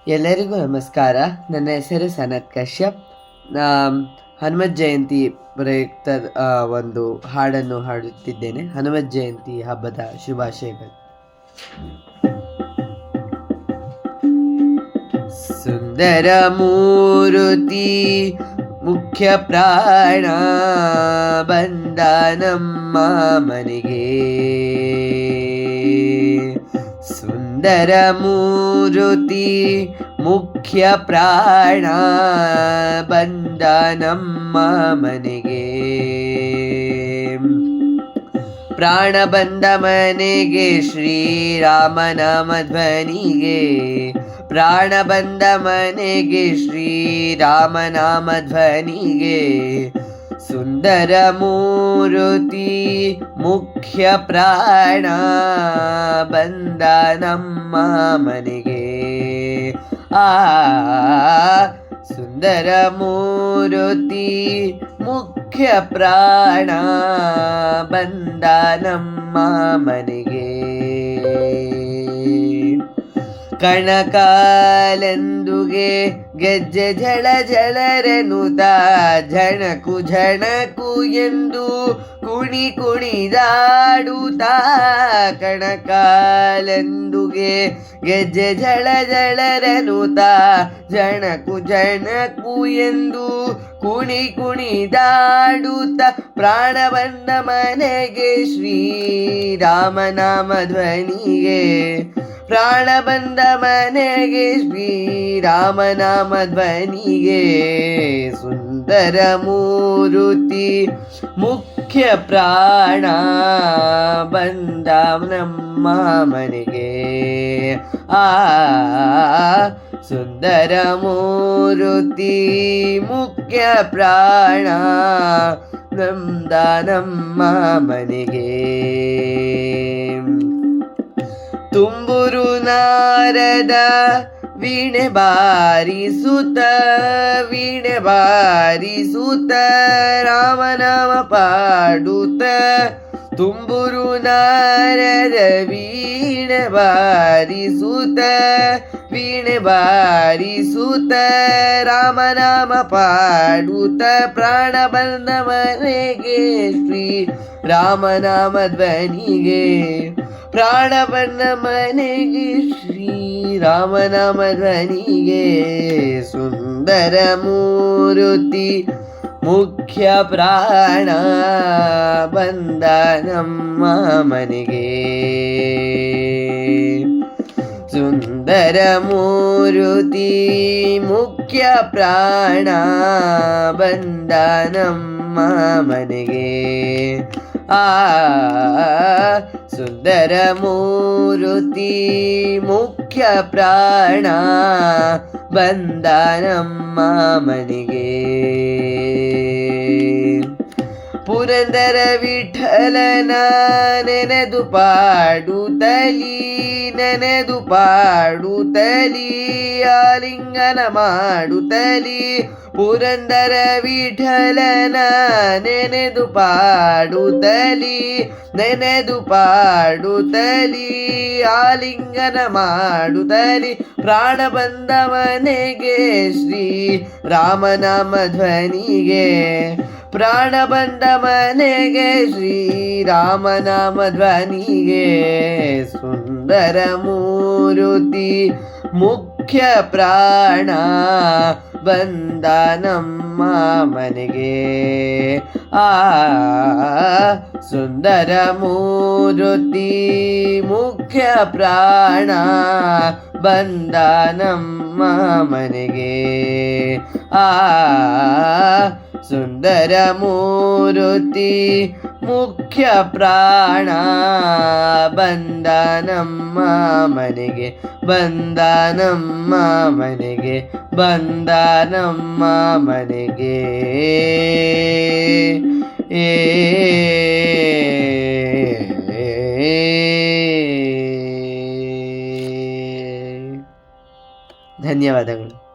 ಎಲ್ಲರಿಗೂ ನಮಸ್ಕಾರ. ನನ್ನ ಹೆಸರು ಸನತ್ ಕಶ್ಯಪ್. ಹನುಮತ್ ಜಯಂತಿ ಪ್ರಯುಕ್ತ ಒಂದು ಹಾಡನ್ನು ಹಾಡುತ್ತಿದ್ದೇನೆ. ಹನುಮತ್ ಜಯಂತಿ ಹಬ್ಬದ ಶುಭಾಶಯಗಳು. ಸುಂದರ ಮೂರುತಿ ಮುಖ್ಯ ಪ್ರಾಣ ಬಂದ ನಮ್ಮ ಮನೆಗೆ. ಸುಂದರ ಮೂರುತಿ ಮುಖ್ಯ ಪ್ರಾಣ ಬಂದ ನಮ್ಮ ಮನೆಗೆ. ಪ್ರಾಣ ಬಂದ ಮನೆಗೆ ಶ್ರೀರಾಮನಾಮ ಧ್ವನಿಗೆ. ಪ್ರಾಣ ಬಂದ ಮನೆಗೆ ಶ್ರೀರಾಮನಾಮ ಧ್ವನಿಗೆ. ಸುಂದರ ಮೂರುತಿ ಮುಖ್ಯ ಪ್ರಾಣ ಬಂದ ನಮ್ಮ ಮನೆಗೆ. ಸುಂದರ ಮೂರುತಿ ಮುಖ್ಯ ಪ್ರಾಣ ಬಂದ ನಮ್ಮ ಮನೆಗೆ. ಕಣಕಾಲೆಂದುಗೆ ಗೆಜ್ಜೆ ಝಳ ಝಳರೆನುತ ಝಣಕು ಝಣಕು ಎಂದು ಕುಣಿ ಕುಣಿದಾಡುತ್ತ. ಕಣಕಾಲೆಂದುಗೆ ಗೆಜ್ಜೆ ಝಳ ಝಳರೆನುತ ಝಣಕು ಝಣಕು ಎಂದು ಕುಣಿ ಕುಣಿದಾಡುತ್ತ. ಪ್ರಾಣ ಬಂದ ಮನೆಗೆ ಶ್ರೀರಾಮನಾಮ ಧ್ವನಿಗೆ. ಪ್ರಾಣ ಬಂದ ಮನೆಗೆ ಶ್ರೀರಾಮನಾಮ ಧ್ವನಿಗೆ. ಸುಂದರ ಮೂರುತಿ ಮುಖ್ಯ ಪ್ರಾಣ ಬಂದ ನಮ್ಮ ಮನೆಗೆ. ಸುಂದರ ಮೂರುತಿ ಮುಖ್ಯ ಪ್ರಾಣ ಬಂದ ನಮ್ಮ ಮನೆಗೆ. ತುಂಬುರು ನಾರದ ವೀಣೆ ಬಾರಿಸುತ್ತ ವೀಣೆ ಬಾರಿಸುತ್ತ ರಾಮನಾಮ ಪಾಡುತ್ತ. ತುಂಬುರು ನಾರದ ವೀಣೆ ಬಾರಿಸುತ್ತ ವೀಣೆ ಬಾರಿಸುತ್ತ ರಾಮನಾಮ ಪಾಡುತ್ತ. ಪ್ರಾಣ ಬಂದ ಮನೆಗೆ ಶ್ರೀ ರಾಮನಾಮ ಧ್ವನಿಗೆ. ಪ್ರಾಣ ಬಂದ ಮನೆಗೆ ಶ್ರೀರಾಮನಾಮ ಧ್ವನಿಗೆ. ಸುಂದರ ಮೂರುತಿ ಮುಖ್ಯ ಪ್ರಾಣ ಬಂದ ನಮ್ಮ ಮನೆಗೆ. ಸುಂದರ ಮೂರುತಿ ಮುಖ್ಯ ಪ್ರಾಣ ಬಂದ ನಮ್ಮ ಮನೆಗೆ. ಸುಂದರ ಮೂರುತಿ ಮುಖ್ಯ ಪ್ರಾಣ ಬಂದ ನಮ್ಮ ಮನೆಗೆ. ಪುರಂದರ ವಿಠಲನ ನೆನೆದು ಪಾಡುತ್ತಲಿ ನೆನೆದು ಪಾಡುತ್ತಲಿ ಆಲಿಂಗನ ಮಾಡುತ್ತಲಿ. ಪುರಂದರ ವಿಠಲನ ನೆನೆದು ಪಾಡುತ್ತಲಿ ನೆನೆದು ಪಾಡುತ್ತಲಿ ಆಲಿಂಗನ ಮಾಡುತ್ತಲಿ. ಪ್ರಾಣ ಬಂದ ಮನೆಗೆ ಶ್ರೀ ರಾಮನಾಮ ಧ್ವನಿಗೆ. ಪ್ರಾಣ ಬಂದ ಮನೆಗೆ ಶ್ರೀರಾಮನಾಮ ಧ್ವನಿಗೆ. ಸುಂದರ ಮೂರುತಿ ಮುಖ್ಯ ಪ್ರಾಣ ಬಂದ ನಮ್ಮ ಮನೆಗೆ. ಸುಂದರ ಮೂರುತಿ ಮುಖ್ಯ ಪ್ರಾಣ ಬಂದ ನಮ್ಮ ಮನೆಗೆ. ಸುಂದರ ಮೂರುತಿ ಮುಖ್ಯ ಪ್ರಾಣ ಬಂದ ನಮ್ಮ ಮನೆಗೆ. ಬಂದ ನಮ್ಮ ಮನೆಗೆ ಬಂದ ನಮ್ಮ ಮನೆಗೆ. ಧನ್ಯವಾದಗಳು.